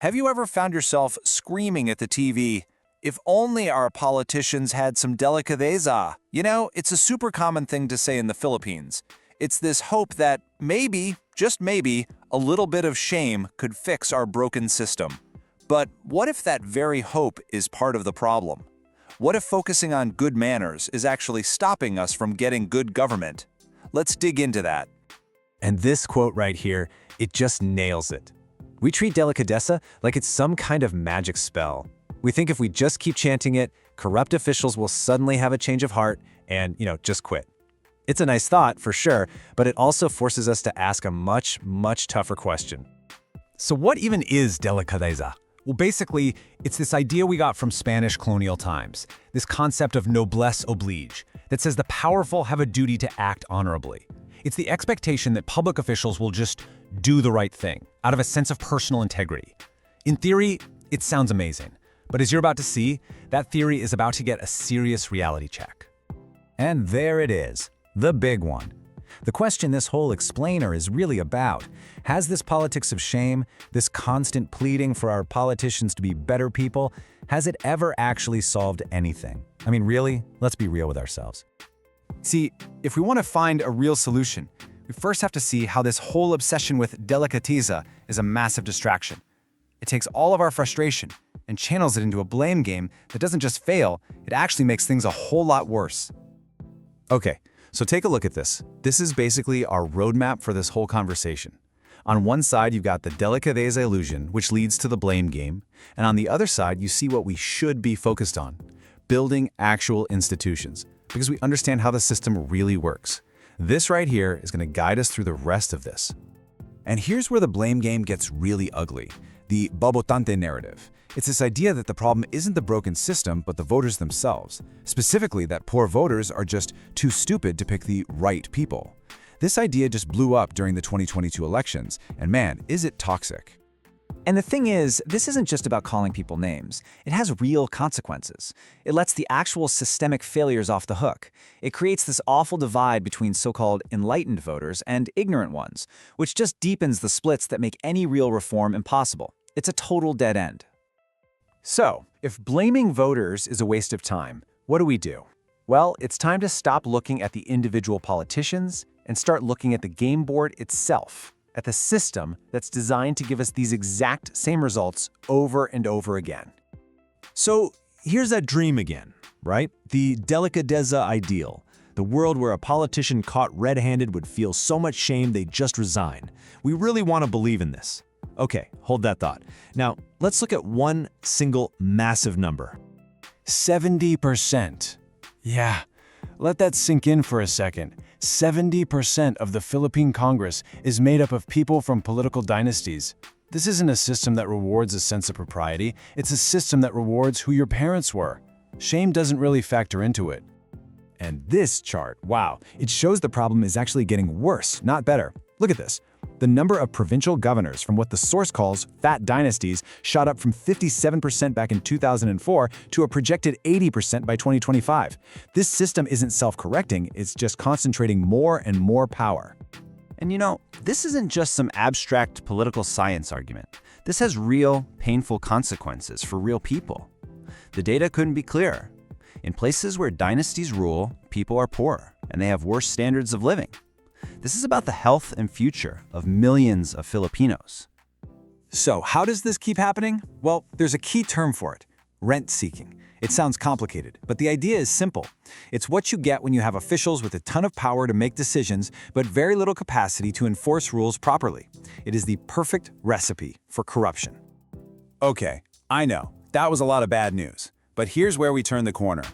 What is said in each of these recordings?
Have you ever found yourself screaming at the TV, if only our politicians had some delicadeza? You know, it's a super common thing to say in the Philippines. It's this hope that maybe, just maybe, a little bit of shame could fix our broken system. But what if that very hope is part of the problem? What if focusing on good manners is actually stopping us from getting good government? Let's dig into that. And this quote right here, it just nails it. We treat Delicadeza like it's some kind of magic spell. We think if we just keep chanting it, corrupt officials will suddenly have a change of heart and, just quit. It's a nice thought, for sure, but it also forces us to ask a much, much tougher question. So what even is Delicadeza? Well, basically, it's this idea we got from Spanish colonial times, this concept of noblesse oblige, that says the powerful have a duty to act honorably. It's the expectation that public officials will just do the right thing, out of a sense of personal integrity. In theory, it sounds amazing, but as you're about to see, that theory is about to get a serious reality check. And there it is, the big one. The question this whole explainer is really about: has this politics of shame, this constant pleading for our politicians to be better people, has it ever actually solved anything? I mean, really? Let's be real with ourselves. See, if we want to find a real solution, we first have to see how this whole obsession with delicateza is a massive distraction. It takes all of our frustration and channels it into a blame game that doesn't just fail, it actually makes things a whole lot worse. Okay, so take a look at this. This is basically our roadmap for this whole conversation. On one side, you've got the delicadeza illusion, which leads to the blame game, and on the other side, you see what we should be focused on: building actual institutions, because we understand how the system really works. This right here is going to guide us through the rest of this. And here's where the blame game gets really ugly: the bobotante narrative. It's this idea that the problem isn't the broken system, but the voters themselves. Specifically, that poor voters are just too stupid to pick the right people. This idea just blew up during the 2022 elections, and man, is it toxic. And the thing is, this isn't just about calling people names. It has real consequences. It lets the actual systemic failures off the hook. It creates this awful divide between so-called enlightened voters and ignorant ones, which just deepens the splits that make any real reform impossible. It's a total dead end. So, if blaming voters is a waste of time, what do we do? Well, it's time to stop looking at the individual politicians and start looking at the game board itself, at the system that's designed to give us these exact same results over and over again. So here's that dream again, right? The delicadeza ideal. The world where a politician caught red-handed would feel so much shame they'd just resign. We really want to believe in this. Okay, hold that thought. Now, let's look at one single massive number. 70%. Yeah, let that sink in for a second. 70% of the Philippine Congress is made up of people from political dynasties. This isn't a system that rewards a sense of propriety. It's a system that rewards who your parents were. Shame doesn't really factor into it. And this chart, wow, it shows the problem is actually getting worse, not better. Look at this. The number of provincial governors from what the source calls fat dynasties shot up from 57% back in 2004 to a projected 80% by 2025. This system isn't self-correcting, it's just concentrating more and more power. And this isn't just some abstract political science argument. This has real, painful consequences for real people. The data couldn't be clearer. In places where dynasties rule, people are poor, and they have worse standards of living. This is about the health and future of millions of Filipinos. So how does this keep happening? Well, there's a key term for it: rent-seeking. It sounds complicated, but the idea is simple. It's what you get when you have officials with a ton of power to make decisions, but very little capacity to enforce rules properly. It is the perfect recipe for corruption. Okay, I know, that was a lot of bad news. But here's where we turn the corner.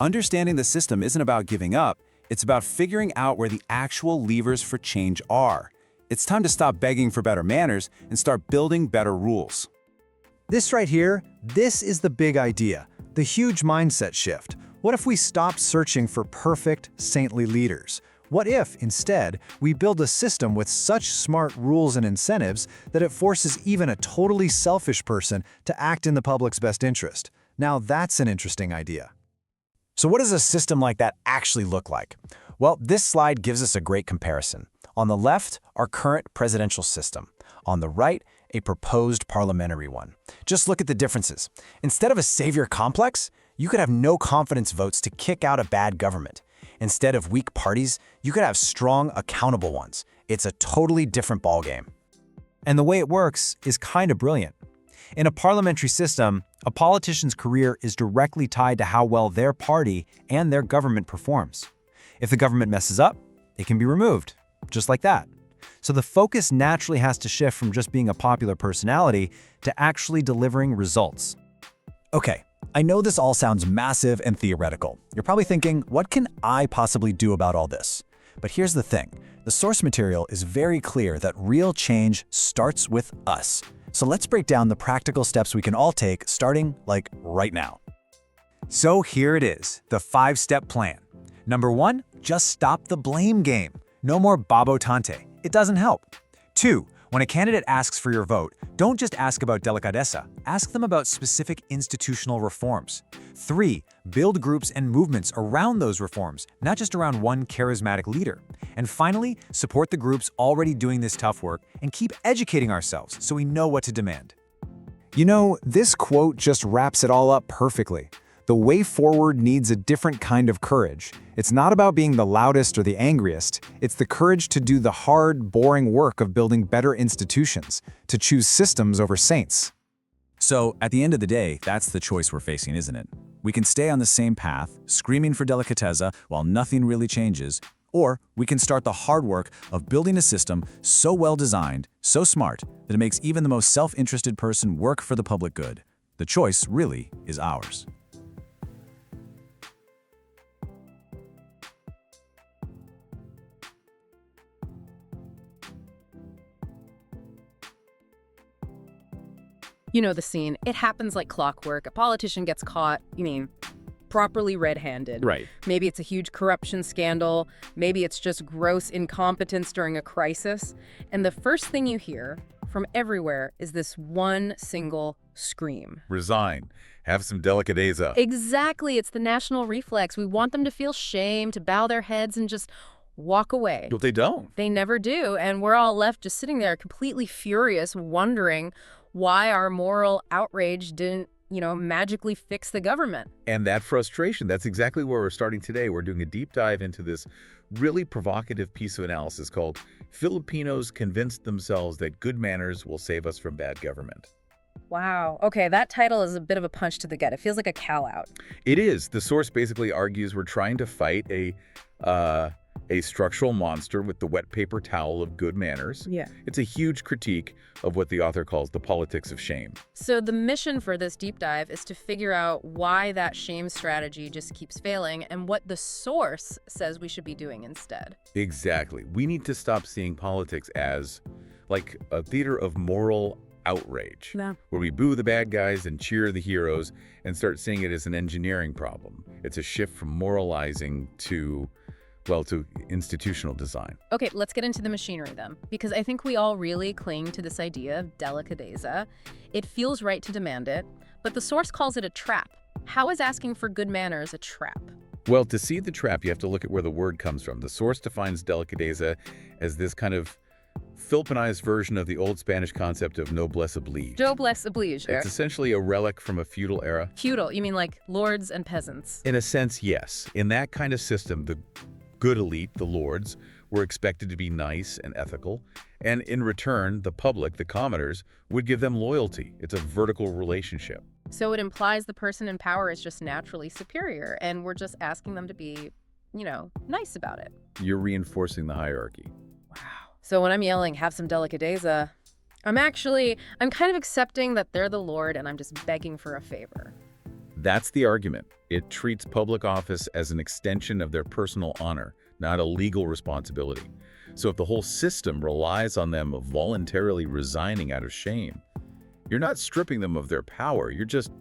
Understanding the system isn't about giving up, it's about figuring out where the actual levers for change are. It's time to stop begging for better manners and start building better rules. This right here, this is the big idea, the huge mindset shift. What if we stopped searching for perfect, saintly leaders? What if, instead, we build a system with such smart rules and incentives that it forces even a totally selfish person to act in the public's best interest? Now that's an interesting idea. So what does a system like that actually look like? Well, this slide gives us a great comparison. On the left, our current presidential system. On the right, a proposed parliamentary one. Just look at the differences. Instead of a savior complex, you could have no confidence votes to kick out a bad government. Instead of weak parties, you could have strong, accountable ones. It's a totally different ballgame. And the way it works is kind of brilliant. In a parliamentary system, a politician's career is directly tied to how well their party and their government performs. If the government messes up, it can be removed, just like that. So the focus naturally has to shift from just being a popular personality to actually delivering results. Okay, I know this all sounds massive and theoretical. You're probably thinking, what can I possibly do about all this? But here's the thing. The source material is very clear that real change starts with us. So let's break down the practical steps we can all take, starting, right now. So here it is, the 5-step plan. Number 1, just stop the blame game. No more bobotante. It doesn't help. 2, when a candidate asks for your vote, don't just ask about delicadeza. Ask them about specific institutional reforms. 3, build groups and movements around those reforms, not just around one charismatic leader. And finally, support the groups already doing this tough work and keep educating ourselves so we know what to demand. You know, this quote just wraps it all up perfectly. The way forward needs a different kind of courage. It's not about being the loudest or the angriest. It's the courage to do the hard, boring work of building better institutions, to choose systems over saints. So, at the end of the day, that's the choice we're facing, isn't it? We can stay on the same path, screaming for delicateza while nothing really changes, or we can start the hard work of building a system so well designed, so smart, that it makes even the most self-interested person work for the public good. The choice really is ours. You know the scene. It happens like clockwork. A politician gets caught, properly red-handed. Right. Maybe it's a huge corruption scandal. Maybe it's just gross incompetence during a crisis. And the first thing you hear from everywhere is this one single scream. Resign. Have some delicadeza. Exactly. It's the national reflex. We want them to feel shame, to bow their heads and just walk away. But they don't. They never do. And we're all left just sitting there completely furious, wondering why our moral outrage didn't, magically fix the government. And that frustration, that's exactly where we're starting today. We're doing a deep dive into this really provocative piece of analysis called Filipinos Convinced Themselves That Good Manners Will Save Us from Bad Government. Wow. Okay, that title is a bit of a punch to the gut. It feels like a call-out. It is. The source basically argues we're trying to fight a structural monster with the wet paper towel of good manners. Yeah. It's a huge critique of what the author calls the politics of shame. So the mission for this deep dive is to figure out why that shame strategy just keeps failing and what the source says we should be doing instead. Exactly. We need to stop seeing politics as like a theater of moral outrage, where we boo the bad guys and cheer the heroes, and start seeing it as an engineering problem. It's a shift from moralizing to institutional design. Okay, let's get into the machinery then, because I think we all really cling to this idea of delicadeza. It feels right to demand it, but the source calls it a trap. How is asking for good manners a trap? Well, to see the trap, you have to look at where the word comes from. The source defines delicadeza as this kind of Filipinized version of the old Spanish concept of noblesse oblige. Noblesse oblige. It's essentially a relic from a feudal era. Feudal, you mean like lords and peasants? In a sense, yes. In that kind of system, the good elite, the lords, were expected to be nice and ethical, and in return, the public, the commoners, would give them loyalty. It's a vertical relationship. So it implies the person in power is just naturally superior, and we're just asking them to be, nice about it. You're reinforcing the hierarchy. Wow. So when I'm yelling, have some delicadeza, I'm kind of accepting that they're the Lord and I'm just begging for a favor. That's the argument. It treats public office as an extension of their personal honor, not a legal responsibility. So if the whole system relies on them voluntarily resigning out of shame, you're not stripping them of their power, you're just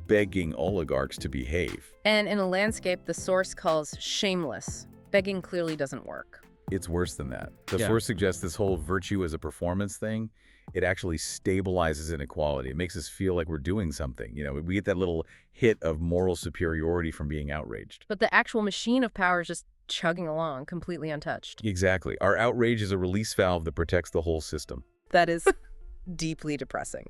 begging oligarchs to behave. And in a landscape the source calls shameless, begging clearly doesn't work. It's worse than that. The source suggests this whole virtue as a performance thing. It actually stabilizes inequality. It makes us feel like we're doing something. We get that little hit of moral superiority from being outraged. But the actual machine of power is just chugging along, completely untouched. Exactly. Our outrage is a release valve that protects the whole system. That is deeply depressing.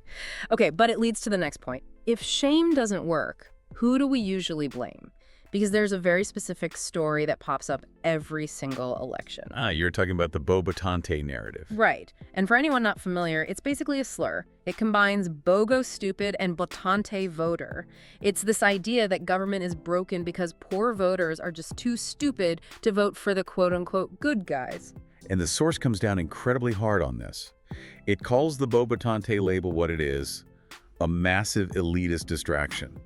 Okay, but it leads to the next point. If shame doesn't work, who do we usually blame? Because there's a very specific story that pops up every single election. You're talking about the bobotante narrative. Right. And for anyone not familiar, it's basically a slur. It combines bogo stupid and botante voter. It's this idea that government is broken because poor voters are just too stupid to vote for the quote-unquote good guys. And the source comes down incredibly hard on this. It calls the bobotante label what it is, a massive elitist distraction.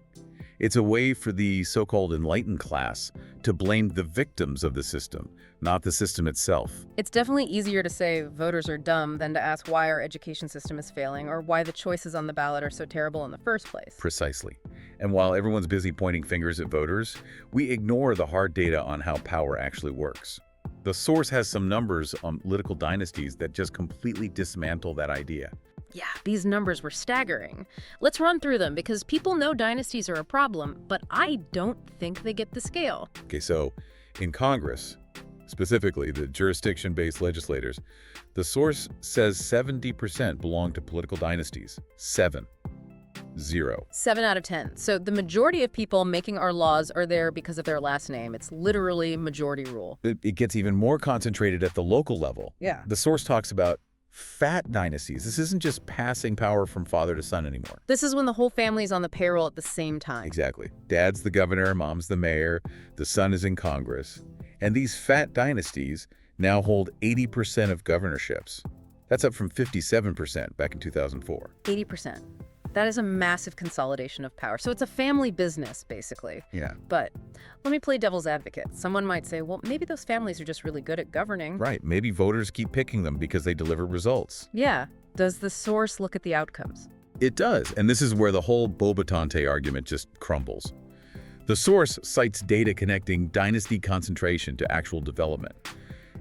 It's a way for the so-called enlightened class to blame the victims of the system, not the system itself. It's definitely easier to say voters are dumb than to ask why our education system is failing or why the choices on the ballot are so terrible in the first place. Precisely. And while everyone's busy pointing fingers at voters, we ignore the hard data on how power actually works. The source has some numbers on political dynasties that just completely dismantle that idea. Yeah, these numbers were staggering. Let's run through them because people know dynasties are a problem, but I don't think they get the scale. Okay, so in Congress, specifically the jurisdiction-based legislators, the source says 70% belong to political dynasties. 7. 7 out of 10. So the majority of people making our laws are there because of their last name. It's literally majority rule. It gets even more concentrated at the local level. Yeah. The source talks about fat dynasties. This isn't just passing power from father to son anymore. This is when the whole family's on the payroll at the same time. Exactly. Dad's the governor, mom's the mayor, the son is in Congress. And these fat dynasties now hold 80% of governorships. That's up from 57% back in 2004. 80%. That is a massive consolidation of power. So it's a family business, basically. Yeah. But let me play devil's advocate. Someone might say, well, maybe those families are just really good at governing. Right. Maybe voters keep picking them because they deliver results. Yeah. Does the source look at the outcomes? It does. And this is where the whole bobotante argument just crumbles. The source cites data connecting dynasty concentration to actual development.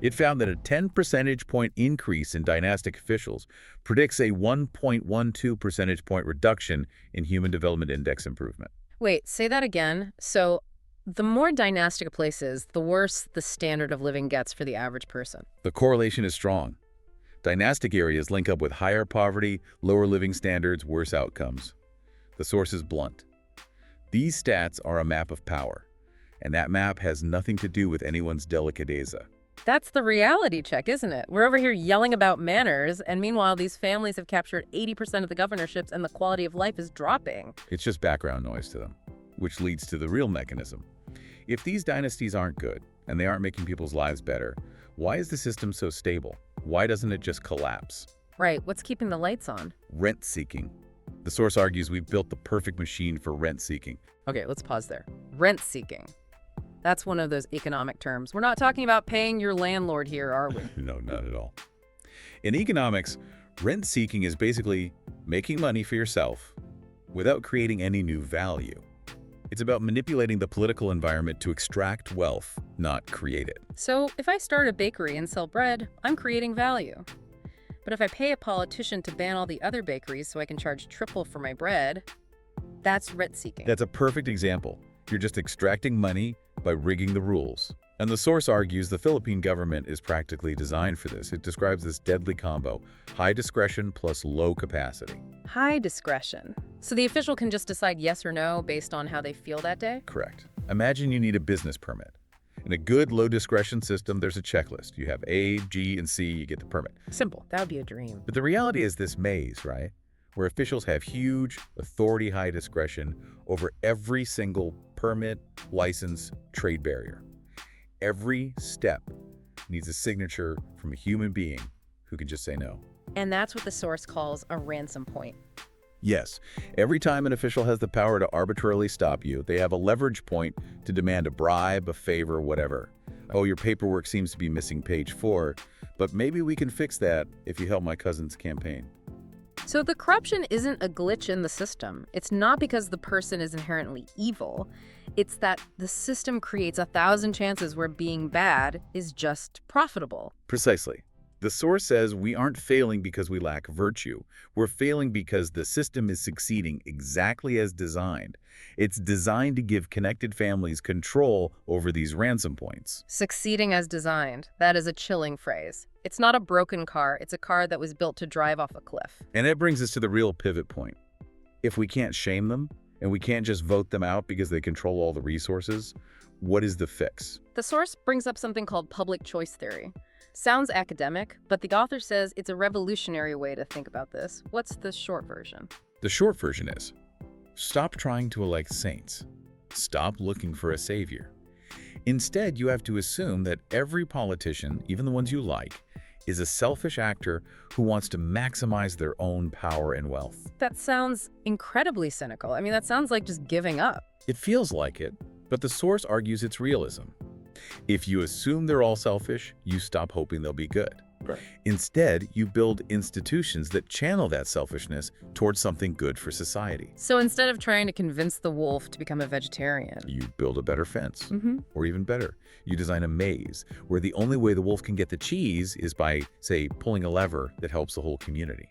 It found that a 10 percentage point increase in dynastic officials predicts a 1.12 percentage point reduction in Human Development Index improvement. Wait, say that again. So the more dynastic a place is, the worse the standard of living gets for the average person. The correlation is strong. Dynastic areas link up with higher poverty, lower living standards, worse outcomes. The source is blunt. These stats are a map of power, and that map has nothing to do with anyone's delicadeza. That's the reality check, isn't it? We're over here yelling about manners, and meanwhile, these families have captured 80% of the governorships and the quality of life is dropping. It's just background noise to them, which leads to the real mechanism. If these dynasties aren't good, and they aren't making people's lives better, why is the system so stable? Why doesn't it just collapse? Right, what's keeping the lights on? Rent-seeking. The source argues we've built the perfect machine for rent-seeking. Okay, let's pause there. Rent-seeking. That's one of those economic terms. We're not talking about paying your landlord here, are we? No, not at all. In economics, rent-seeking is basically making money for yourself without creating any new value. It's about manipulating the political environment to extract wealth, not create it. So if I start a bakery and sell bread, I'm creating value. But if I pay a politician to ban all the other bakeries so I can charge triple for my bread, that's rent-seeking. That's a perfect example. You're just extracting money by rigging the rules. And the source argues the Philippine government is practically designed for this. It describes this deadly combo, high discretion plus low capacity. High discretion. So the official can just decide yes or no based on how they feel that day? Correct. Imagine you need a business permit. In a good low discretion system, there's a checklist. You have A, G, and C, you get the permit. Simple. That would be a dream. But the reality is this maze, right? Where officials have huge, authority-high discretion over every single permit, license, trade barrier. Every step needs a signature from a human being who can just say no. And that's what the source calls a ransom point. Yes, every time an official has the power to arbitrarily stop you, they have a leverage point to demand a bribe, a favor, whatever. Oh, your paperwork seems to be missing page 4, but maybe we can fix that if you help my cousin's campaign. So the corruption isn't a glitch in the system. It's not because the person is inherently evil. It's that the system creates 1,000 chances where being bad is just profitable. Precisely. The source says we aren't failing because we lack virtue. We're failing because the system is succeeding exactly as designed. It's designed to give connected families control over these ransom points. Succeeding as designed. That is a chilling phrase. It's not a broken car. It's a car that was built to drive off a cliff. And that brings us to the real pivot point. If we can't shame them, and we can't just vote them out because they control all the resources, what is the fix? The source brings up something called public choice theory. Sounds academic, but the author says it's a revolutionary way to think about this. What's the short version? The short version is, stop trying to elect saints. Stop looking for a savior. Instead, you have to assume that every politician, even the ones you like, is a selfish actor who wants to maximize their own power and wealth. That sounds incredibly cynical. I mean, that sounds like just giving up. It feels like it, but the source argues it's realism. If you assume they're all selfish, you stop hoping they'll be good. Right. Instead, you build institutions that channel that selfishness towards something good for society. So instead of trying to convince the wolf to become a vegetarian, You build a better fence. Or even better, you design a maze where the only way the wolf can get the cheese is by, say, pulling a lever that helps the whole community.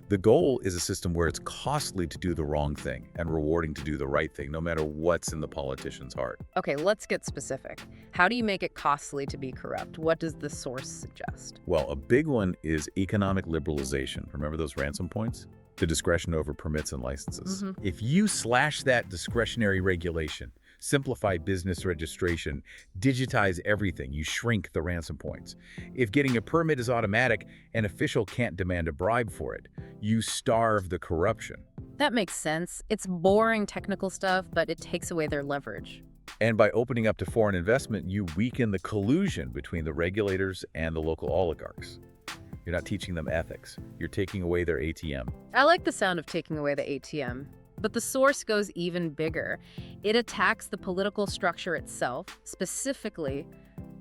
The goal is a system where it's costly to do the wrong thing and rewarding to do the right thing, no matter what's in the politician's heart. Okay, let's get specific. How do you make it costly to be corrupt? What does the source suggest? Well, a big one is economic liberalization. Remember those ransom points? The discretion over permits and licenses. If you slash that discretionary regulation, simplify business registration, digitize everything, you shrink the ransom points. If getting a permit is automatic, an official can't demand a bribe for it. You starve the corruption. That makes sense. It's boring technical stuff, but it takes away their leverage. And by opening up to foreign investment, you weaken the collusion between the regulators and the local oligarchs. You're not teaching them ethics. You're taking away their ATM. I like the sound of taking away the ATM. But the source goes even bigger. It attacks the political structure itself, specifically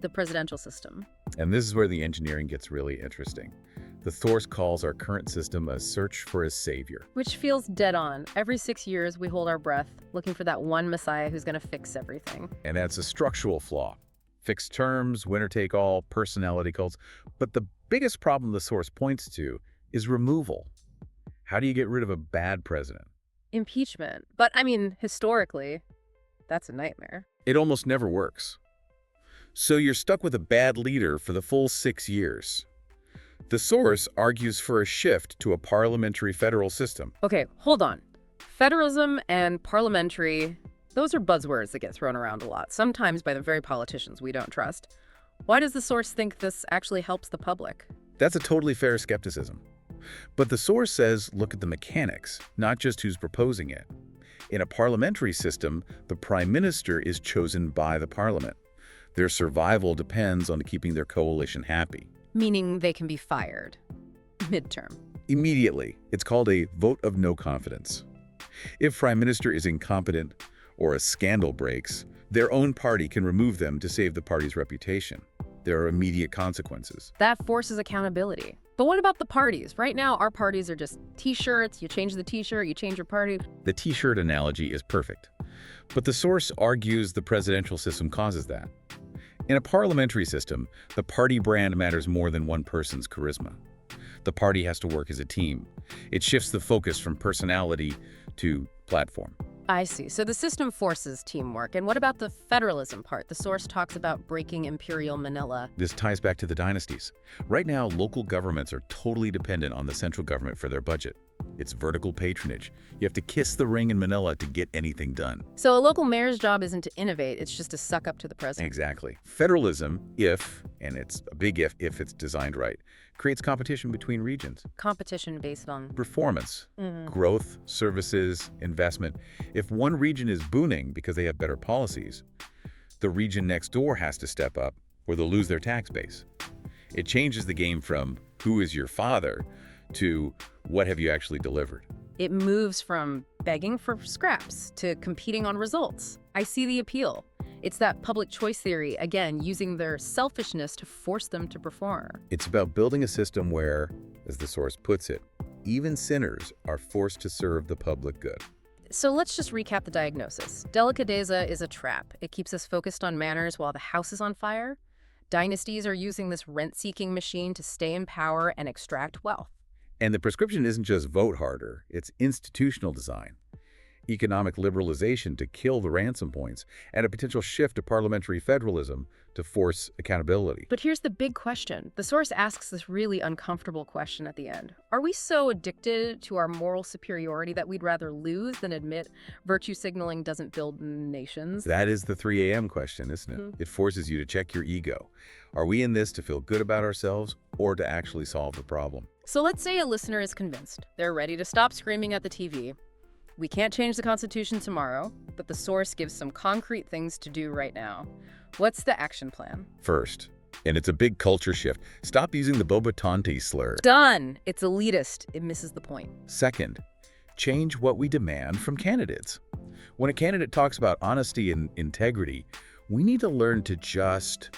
the presidential system. And this is where the engineering gets really interesting. The source calls our current system a search for a savior. Which feels dead on. Every 6 years, we hold our breath, looking for that one messiah who's going to fix everything. And that's a structural flaw. Fixed terms, winner-take-all, personality cults. But the biggest problem the source points to is removal. How do you get rid of a bad president? Impeachment. But, I mean, historically, that's a nightmare. It almost never works. So you're stuck with a bad leader for the full 6 years. The source argues for a shift to a parliamentary federal system. Okay, hold on. Federalism and parliamentary, those are buzzwords that get thrown around a lot, sometimes by the very politicians we don't trust. Why does the source think this actually helps the public? That's a totally fair skepticism. But the source says look at the mechanics, not just who's proposing it. In a parliamentary system, the prime minister is chosen by the parliament. Their survival depends on keeping their coalition happy. Meaning they can be fired. Midterm. Immediately, it's called a vote of no confidence. If prime minister is incompetent or a scandal breaks, their own party can remove them to save the party's reputation. There are immediate consequences. That forces accountability. But what about the parties? Right now, our parties are just t-shirts. You change the t-shirt, you change your party. The t-shirt analogy is perfect. But the source argues the presidential system causes that. In a parliamentary system, the party brand matters more than one person's charisma. The party has to work as a team. It shifts the focus from personality to platform. I see. So the system forces teamwork. And what about the federalism part? The source talks about breaking imperial Manila. This ties back to the dynasties. Right now, local governments are totally dependent on the central government for their budget. It's vertical patronage. You have to kiss the ring in Manila to get anything done. So a local mayor's job isn't to innovate, it's just to suck up to the president. Exactly. Federalism, if, and it's a big if it's designed right, creates competition between regions. Competition based on Performance, growth, services, investment. If one region is booming because they have better policies, the region next door has to step up or they'll lose their tax base. It changes the game from who is your father to what have you actually delivered. It moves from begging for scraps to competing on results. I see the appeal. It's that public choice theory, again, using their selfishness to force them to perform. It's about building a system where, as the source puts it, even sinners are forced to serve the public good. So let's just recap the diagnosis. Delicadeza is a trap. It keeps us focused on manners while the house is on fire. Dynasties are using this rent-seeking machine to stay in power and extract wealth. And the prescription isn't just vote harder, it's institutional design. Economic liberalization to kill the ransom points, and a potential shift to parliamentary federalism to force accountability. But here's the big question. The source asks this really uncomfortable question at the end. Are we so addicted to our moral superiority that we'd rather lose than admit virtue signaling doesn't build nations? That is the 3 a.m. question, isn't it? It forces you to check your ego. Are we in this to feel good about ourselves or to actually solve the problem? So let's say a listener is convinced. They're ready to stop screaming at the TV. We can't change the Constitution tomorrow, but the source gives some concrete things to do right now. What's the action plan? First, and it's a big culture shift, stop using the bobotante slur. Done! It's elitist. It misses the point. Second, change what we demand from candidates. When a candidate talks about honesty and integrity, we need to learn to just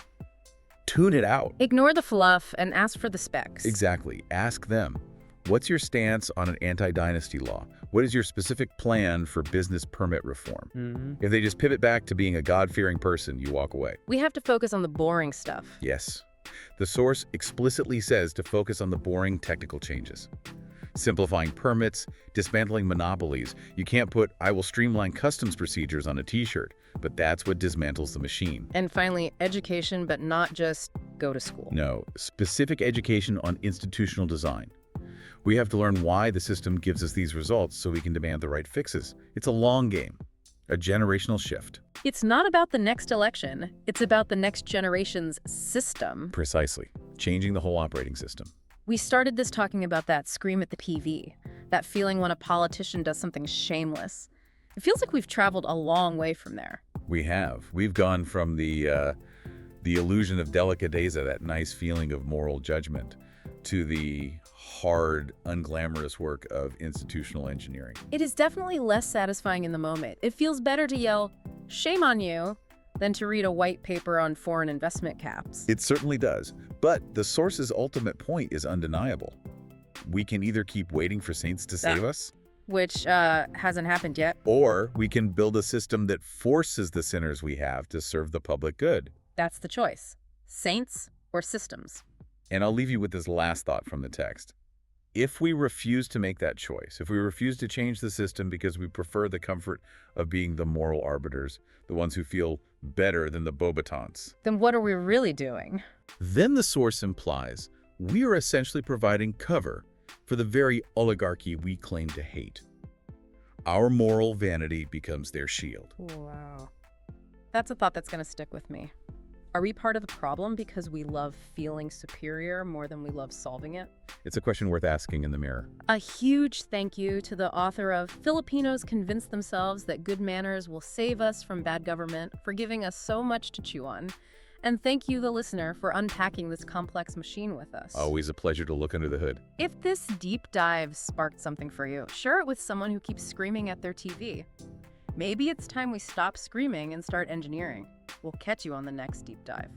tune it out. Ignore the fluff and ask for the specs. Exactly. Ask them. What's your stance on an anti-dynasty law? What is your specific plan for business permit reform? If they just pivot back to being a God-fearing person, you walk away. We have to focus on the boring stuff. Yes. The source explicitly says to focus on the boring technical changes. Simplifying permits, dismantling monopolies. You can't put, "I will streamline customs procedures" on a t-shirt, but that's what dismantles the machine. And finally, education, but not just go to school. No, specific education on institutional design. We have to learn why the system gives us these results so we can demand the right fixes. It's a long game, a generational shift. It's not about the next election. It's about the next generation's system. Precisely. Changing the whole operating system. We started this talking about that scream at the TV, that feeling when a politician does something shameless. It feels like we've traveled a long way from there. We have. We've gone from the illusion of delicadeza, that nice feeling of moral judgment, to the hard, unglamorous work of institutional engineering. It is definitely less satisfying in the moment. It feels better to yell, "Shame on you," than to read a white paper on foreign investment caps. It certainly does. But the source's ultimate point is undeniable. We can either keep waiting for saints to save us, Which hasn't happened yet. or we can build a system that forces the sinners we have to serve the public good. That's the choice. Saints or systems. And I'll leave you with this last thought from the text. If we refuse to make that choice, if we refuse to change the system because we prefer the comfort of being the moral arbiters, the ones who feel better than the bobotantes, Then what are we really doing? then the source implies we are essentially providing cover for the very oligarchy we claim to hate. Our moral vanity becomes their shield. Wow. That's a thought that's going to stick with me. Are we part of the problem because we love feeling superior more than we love solving it? It's a question worth asking in the mirror. A huge thank you to the author of Filipinos Convince Themselves That Good Manners Will Save Us from Bad Government for giving us so much to chew on. And thank you, the listener, for unpacking this complex machine with us. Always a pleasure to look under the hood. If this deep dive sparked something for you, share it with someone who keeps screaming at their TV. Maybe it's time we stop screaming and start engineering. We'll catch you on the next deep dive.